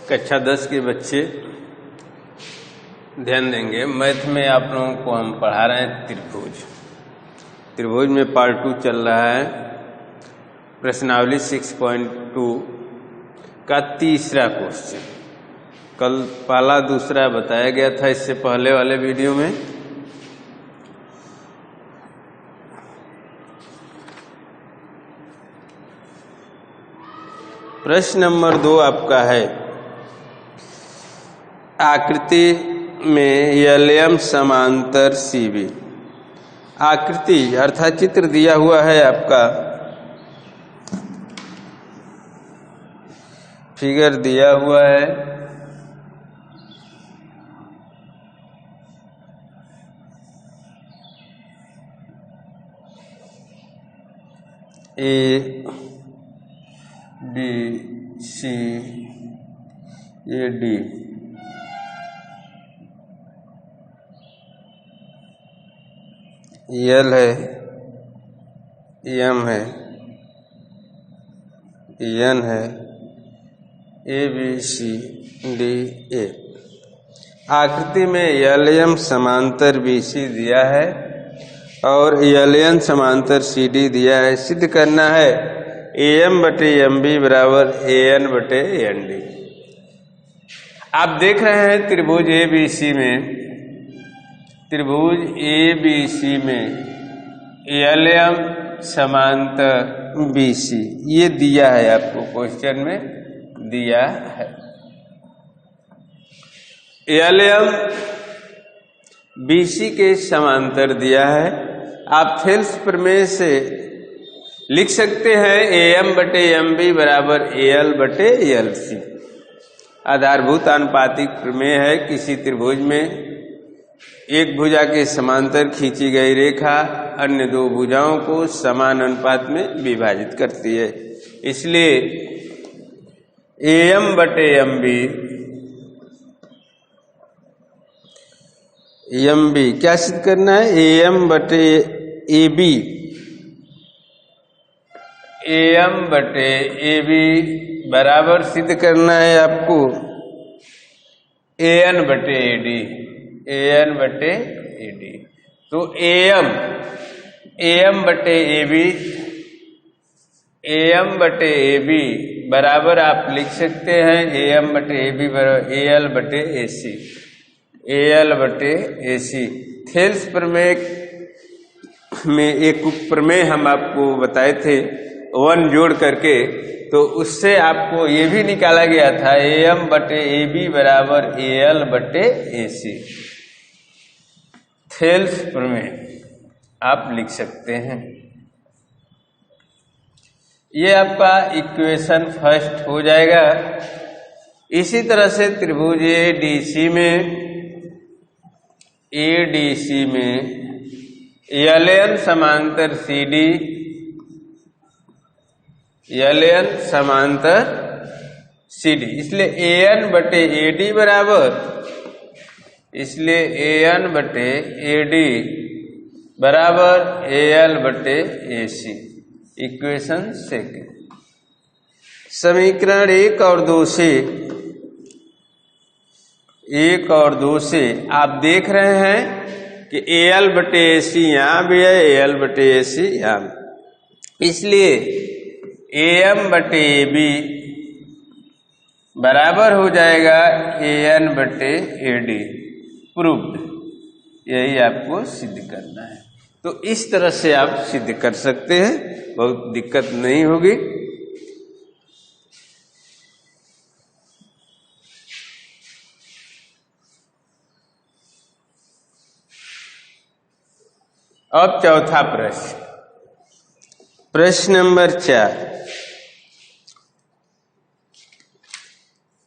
कक्षा 10 के बच्चे ध्यान देंगे। मैथ में आप लोगों को हम पढ़ा रहे हैं त्रिभुज में पार्ट 2 चल रहा है। प्रश्नावली 6.2 का तीसरा क्वेश्चन। कल पहला दूसरा बताया गया था इससे पहले वाले वीडियो में। प्रश्न नंबर 2 आपका है, आकृति में एलएम समांतर सीबी। आकृति अर्थात चित्र दिया हुआ है, आपका फिगर दिया हुआ है। A B C A D L है, एम है, एन है, A B C D A. आकृति में एल एम समांतर बी सी दिया है और एल एन समांतर सी डी दिया है। सिद्ध करना है ए एम बटे एम बी बराबर ए एन बटे एन डी। आप देख रहे हैं त्रिभुज ए बी सी में, त्रिभुज ए बी सी में एल एम समांतर बी सी ये दिया है, आपको क्वेश्चन में दिया है। एल एम बी सी के समांतर दिया है। आप थेल्स प्रमेय से लिख सकते हैं ए एम बटे एम बी बराबर ए एल बटे एल सी। आधारभूत आनुपातिक प्रमेय है। किसी त्रिभुज में एक भुजा के समांतर खींची गई रेखा अन्य दो भुजाओं को समान अनुपात में विभाजित करती है। इसलिए ए एम बटे एम बी, एम बी क्या सिद्ध करना है? ए एम बटे ए बी, ए एम बटे ए बी बराबर सिद्ध करना है आपको ए एन बटे ए डी, ए एन बटे ए डी। तो ए एम बटे ए बी, ए एम बटे ए बी बराबर आप लिख सकते हैं ए एम बटे ए बी बराबर ए एल बटे ए सी, ए एल बटे ए सी। थेल्स प्रमेय में एक प्रमेय हम आपको बताए थे 1 जोड़ करके, तो उससे आपको ये भी निकाला गया था ए एम बटे ए बी बराबर ए एल बटे ए सी। थेल्स प्रमेय आप लिख सकते हैं। ये आपका इक्वेशन फर्स्ट हो जाएगा। इसी तरह से त्रिभुज ए डी सी में एल एन समांतर सी डी, एल एन समांतर सी डी। इसलिए ए एन बटे ए डी बराबर, इसलिए ए एन बटे ए डी बराबर ए एल बटे ए सी। Equation second. समीकरण 1 और 2 से आप देख रहे हैं कि ए एल बटे ए सी यहाँ भी है, ए एल बटे ए सी यहाँ। इसलिए ए एम बटे ए बी बराबर हो जाएगा ए एन बटे ए डी। प्रूव्ड। यही आपको सिद्ध करना है। तो इस तरह से आप सिद्ध कर सकते हैं, बहुत दिक्कत नहीं होगी। अब चौथा प्रश्न, प्रश्न नंबर 4।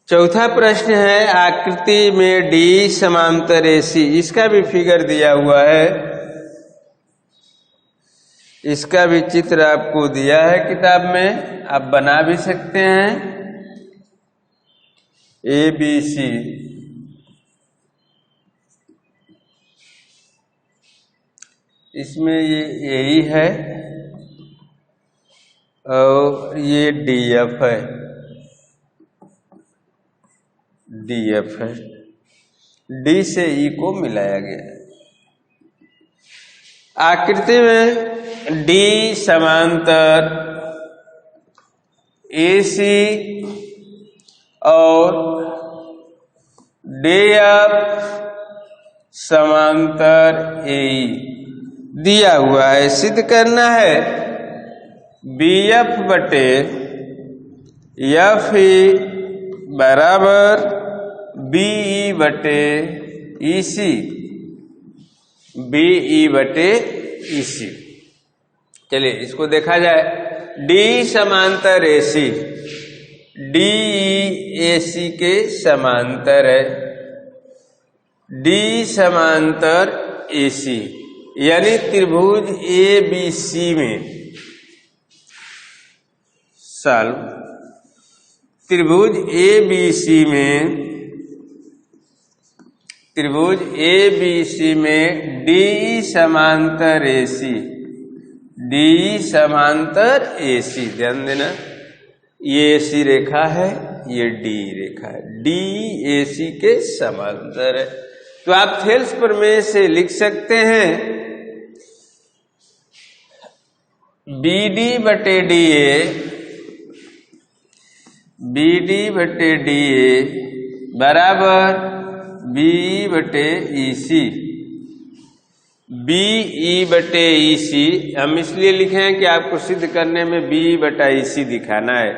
चौथा प्रश्न है, आकृति में डी समांतर एसी। इसका भी फिगर दिया हुआ है, इसका भी चित्र आपको दिया है किताब में, आप बना भी सकते हैं। ए बी सी, इसमें ये यही है और ये डी एफ है। डी एफ है, डी से ई को मिलाया गया है। आकृति में डी समांतर ए सी और डी एफ समांतर ए दिया हुआ है। सिद्ध करना है बी एफ बटे एफ ई बराबर बी ई बटे ई सी, बी ई बटे ई सी। चलिए इसको देखा जाए। डी समांतर ए सी, डी ए सी के समांतर है, डी समांतर ए सी, यानी त्रिभुज ए बी सी में सॉल्व। त्रिभुज ए बी सी में, त्रिभुज ए बी सी में डी समांतर ए सी, डी समांतर ए सी, ध्यान देना ये ए सी रेखा है, ये डी रेखा है, डी ए सी के समांतर है। तो आप थेल्स प्रमेय से लिख सकते हैं बी डी बटे डी ए, बी डी बटे डी ए बराबर बी बटे ई सी, बी ई बटे ई सी। हम इसलिए लिखे हैं कि आपको सिद्ध करने में बी बटा ई सी दिखाना है।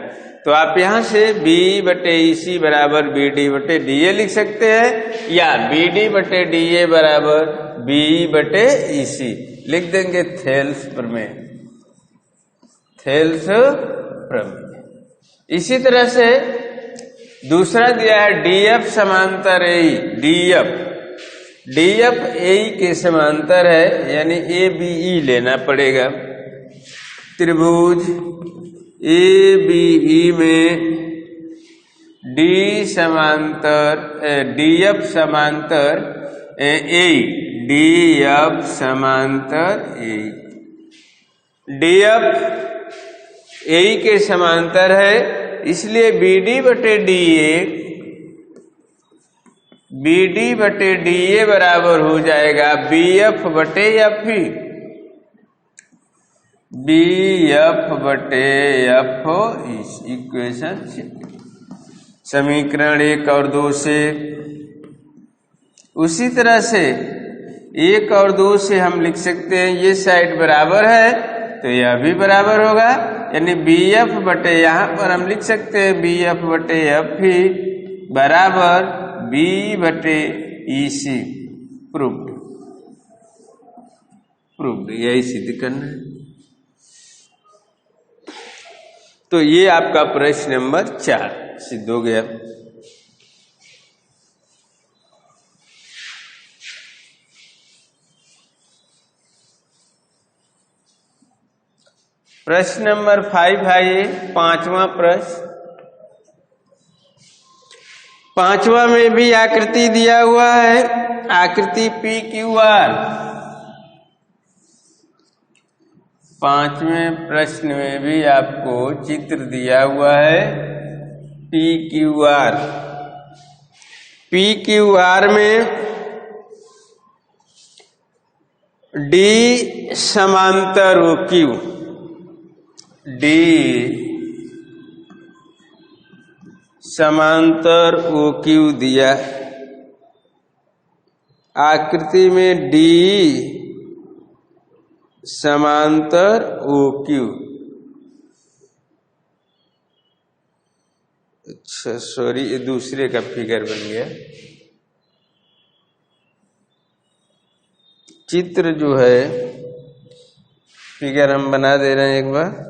तो आप यहां से बी बटे ई सी बराबर बी डी बटे डी ए लिख सकते हैं, या बी डी बटे डी ए बराबर बी बटे ई सी लिख देंगे। थेल्स प्रमेय, थेल्स प्रमेय। इसी तरह से दूसरा दिया है डी एफ समांतर A, D F, D F A के समांतर है, यानी ए बी ई लेना पड़ेगा। त्रिभुज ए बी ई में डी समांतर डी एफ समांतर ए, डी एफ समांतर ए, डी एफ ए के समांतर है, इसलिए बी डी बटे डी ए, बी डी बटे डी ए बराबर हो जाएगा बी एफ बटे एफ ई, बी एफ बटे एफ ई। इक्वेशन समीकरण 1 और 2 से। उसी तरह से 1 और 2 से हम लिख सकते हैं ये साइड बराबर है तो यह भी बराबर होगा, यानी बी एफ बटे, यहां पर हम लिख सकते हैं बी एफ बटे एफ ई बराबर बी बटे ई सी। प्रूव्ड, प्रूव्ड, यही सिद्ध करना है। तो ये आपका प्रश्न नंबर 4 सिद्ध हो गया। प्रश्न नंबर 5 आइए, 5वां प्रश्न। 5वां में भी आकृति दिया हुआ है, आकृति पी क्यू आर। 5वें प्रश्न में भी आपको चित्र दिया हुआ है P Q R. P Q R में डी समांतर ओ क्यू, डी समांतर ओ क्यू दिया। आकृति में डी समांतर ओ क्यू। अच्छा सॉरी, ये दूसरे का फिगर बन गया। चित्र जो है, फिगर हम बना दे रहे हैं एक बार।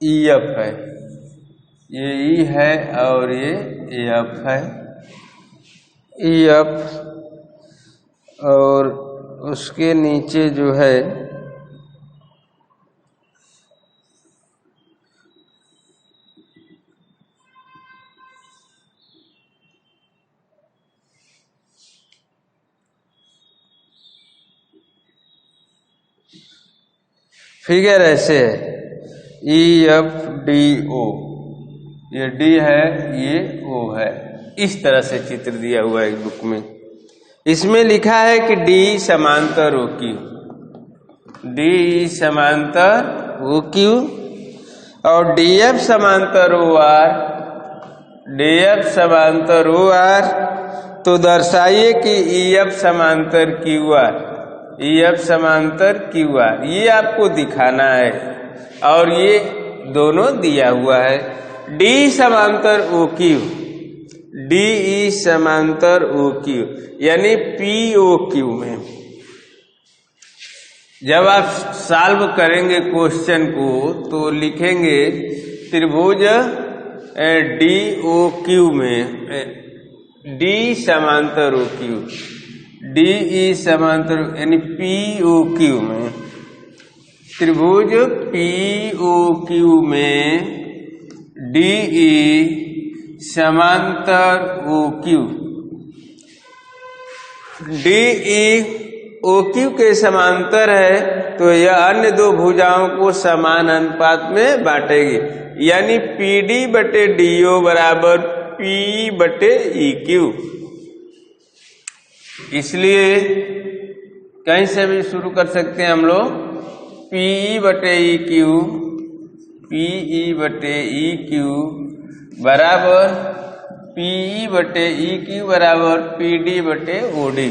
ई एफ है, ये ई है और ये एफ है। ई एफ और उसके नीचे जो है फिगर ऐसे है, ई एफ डी ओ, ये डी है, ये ओ है। इस तरह से चित्र दिया हुआ है बुक में। इसमें लिखा है कि डी समांतर ओ क्यू, डी समांतर ओ क्यू और डी एफ समांतर ओ आर, डी एफ समांतर ओ आर। तो दर्शाइए कि ई एफ समांतर क्यू आर, ई एफ समांतर क्यू आर, ये आपको दिखाना है। और ये दोनों दिया हुआ है। डी समांतर ओ क्यू, डी ई समांतर ओ क्यू, यानी पी ओ क्यू में जब आप सॉल्व करेंगे क्वेश्चन को तो लिखेंगे त्रिभुज डी ओ क्यू में, डी समांतर ओ क्यू, डी ई समांतर यानी पी ओ क्यू में, त्रिभुज पी ओ क्यू में डी ई समांतर O Q, D E O Q के समांतर है तो यह अन्य दो भुजाओं को समान अनुपात में बांटेगी, यानी पी डी बटे डी ओ बराबर पी बटे ई क्यू। इसलिए कहीं से भी शुरू कर सकते हैं हम लोग। पी ई बटे ई क्यू, पी ई बटे ई क्यू बराबर पी ई बटे ई क्यू बराबर पी डी बटे ओ डी,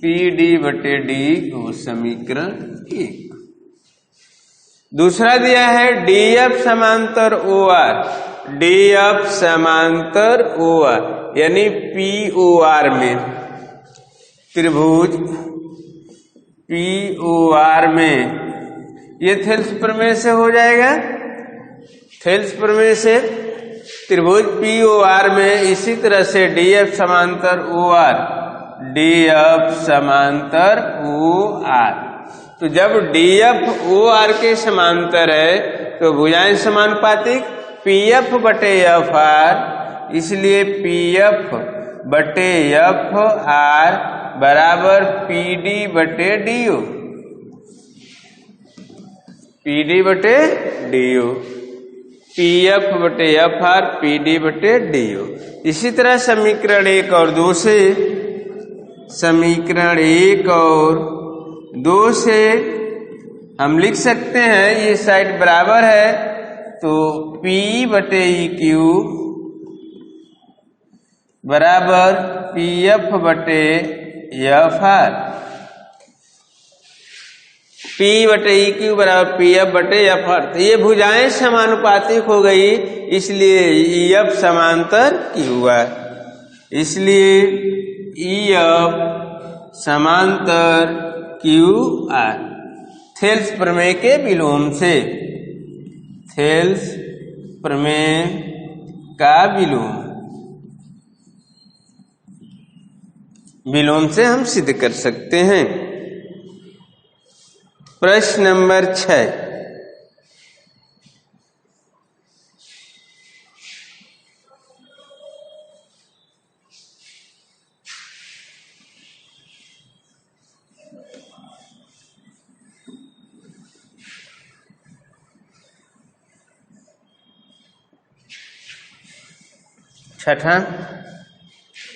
पी डी बटे डी को समीकरण 1। दूसरा दिया है डी एफ समांतर ओ आर, डी एफ समांतर ओ आर यानी पी ओ आर में, त्रिभुज पी ओ आर में, ये थेल्स प्रमेय से हो जाएगा। थेल्स प्रमेय से त्रिभुज पी ओ आर में इसी तरह से डी एफ समांतर ओ आर, डी एफ समांतर ओ आर। तो जब डी एफ ओ आर के समांतर है तो भुजाएं समानुपातिक, पी एफ बटे एफ आर, इसलिए पी एफ बटे एफ आर बराबर पी डी बटे डी ओ, पी डी बटे डी ओ, पी एफ बटे एफ आर पी डी बटे डी ओ। इसी तरह समीकरण 1 और 2 से, समीकरण 1 और 2 से हम लिख सकते हैं, ये साइड बराबर है तो P बटे ई क्यू बराबर पी एफ बटे एफ आर, P बटे ई क्यू बराबर पी एफ बटे एफ आर। तो ये भुजाएं समानुपातिक हो गई, इसलिए ई एफ समांतर क्यू आर, इसलिए ई एफ समांतर क्यू आर। थेल्स प्रमेय के विलोम से, थेल्स प्रमेय का विलोम से हम सिद्ध कर सकते हैं। प्रश्न नंबर 6,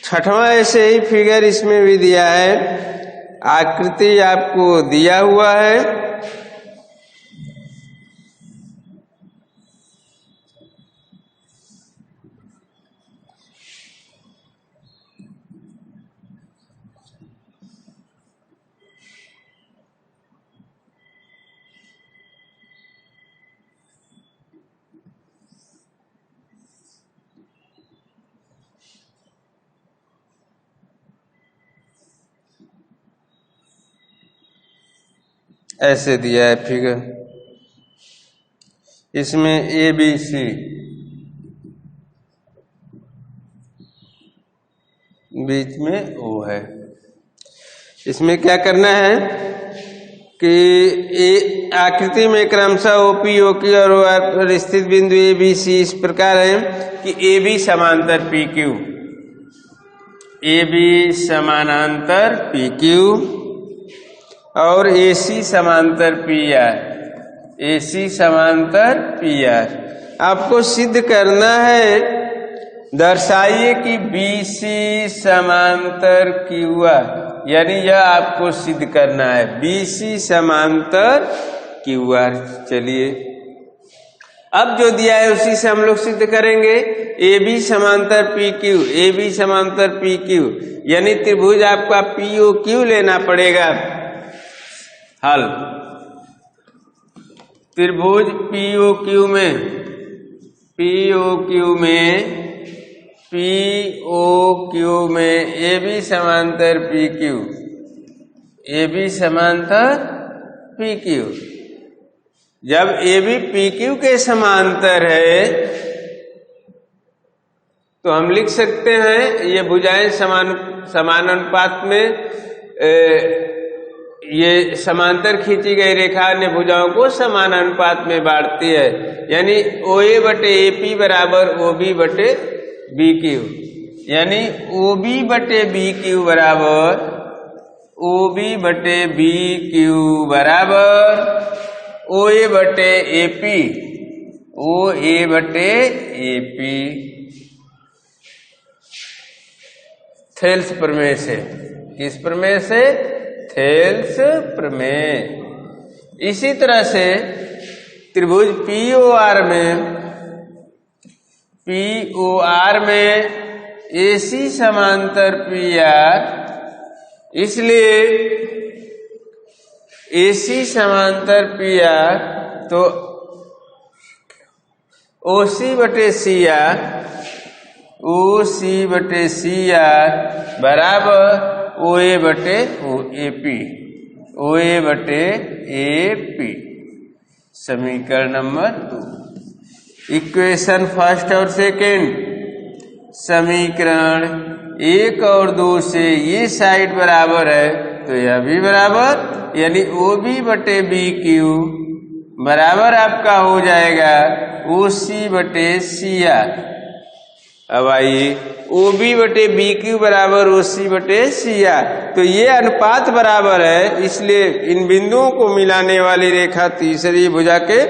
छठवां ऐसे ही फिगर इसमें भी दिया है, आकृति आपको दिया हुआ है। ऐसे दिया है फिगर, इसमें ए बी सी, बीच में ओ है। इसमें क्या करना है कि आकृति में क्रमशः ओपी, ओक्यू और ओ आर पर स्थित बिंदु ए बी सी इस प्रकार है कि ए बी समांतर पी क्यू, ए बी समानांतर पी क्यू और AC समांतर PR, AC समांतर PR आपको सिद्ध करना है, दर्शाइए कि BC समांतर QR, यानी यह आपको सिद्ध करना है, BC समांतर QR। चलिए अब जो दिया है उसी से हम लोग सिद्ध करेंगे। AB समांतर PQ, AB समांतर PQ, यानी त्रिभुज आपका POQ लेना पड़ेगा हल। त्रिभुज POQ में AB समांतर PQ, AB समांतर PQ। जब AB PQ के समांतर है तो हम लिख सकते हैं ये भुजाएं समान अनुपात में, ये समांतर खींची गई रेखा अन्य भुजाओं को समान अनुपात में बांटती है, यानी OA बटे AP बराबर OB बटे BQ, यानी OB बटे BQ बराबर OB बटे BQ बराबर OA बटे AP, OA बटे AP। थेल्स प्रमेय से, किस प्रमेय से? थेल्स प्रमेय। इसी तरह से त्रिभुज POR में AC समांतर PR, इसलिए AC समांतर PR तो OC बटे CR, OC बटे CR बराबर OA बटे AP, OA बटे AP। समीकरण नंबर 2, इक्वेशन फर्स्ट और सेकंड। समीकरण 1 और 2 से ये साइड बराबर है तो यह भी बराबर, यानी OB बटे BQ बराबर आपका हो जाएगा OC बटे CR। अब आइए OB बटे BQ बराबर OC बटे CR, तो ये अनुपात बराबर है, इसलिए इन बिंदुओं को मिलाने वाली रेखा तीसरी भुजा के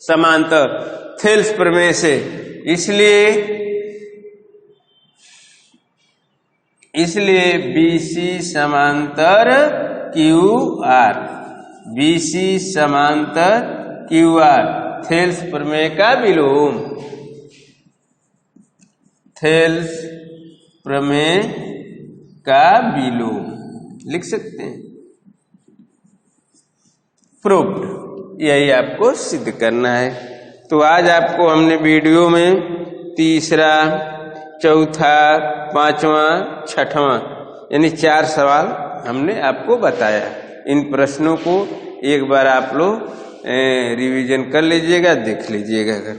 समांतर, थेल्स प्रमेय से। इसलिए BC समांतर QR, BC समांतर QR, थेल्स प्रमेय का विलोम, थेल्स प्रमेय का विलोम लिख सकते हैं। प्रूव्ड, यही आपको सिद्ध करना है। तो आज आपको हमने वीडियो में तीसरा, चौथा, पांचवा, छठवां यानी 4 सवाल हमने आपको बताया। इन प्रश्नों को एक बार आप लोग रिवीजन कर लीजिएगा, देख लीजिएगा अगर